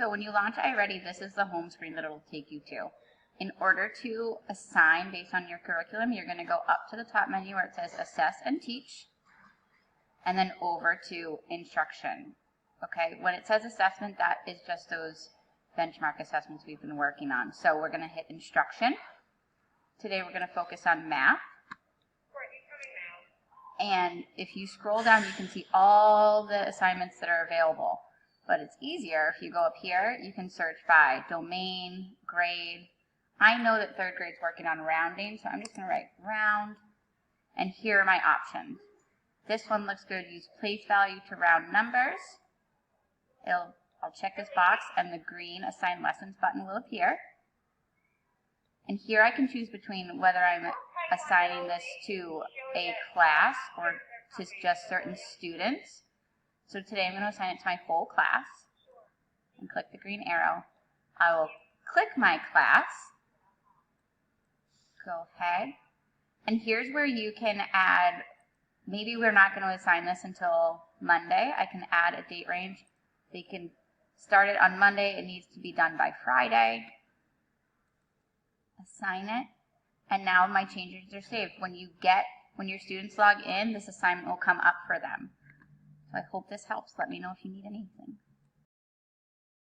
So when you launch iReady, this is the home screen that it will take you to. In order to assign based on your curriculum, you're going to go up to the top menu where it says Assess and Teach, and then over to Instruction. Okay, when it says Assessment, that is just those benchmark assessments we've been working on. So we're going to hit Instruction. Today we're going to focus on math. And if you scroll down, you can see all the assignments that are available. But it's easier if you go up here, you can search by domain, grade. I know that third grade's working on rounding, so I'm just going to write round. And here are my options. This one looks good. Use place value to round numbers. I'll check this box, and the green Assign Lessons button will appear. And here I can choose between whether I'm assigning this to a class or to just certain students. So today I'm going to assign it to my whole class. And click the green arrow. I will click my class. Go ahead. And here's where you can add, maybe we're not going to assign this until Monday. I can add a date range. They can start it on Monday. It needs to be done by Friday. Assign it. And now my changes are saved. When your students log in, this assignment will come up for them. So I hope this helps. Let me know if you need anything.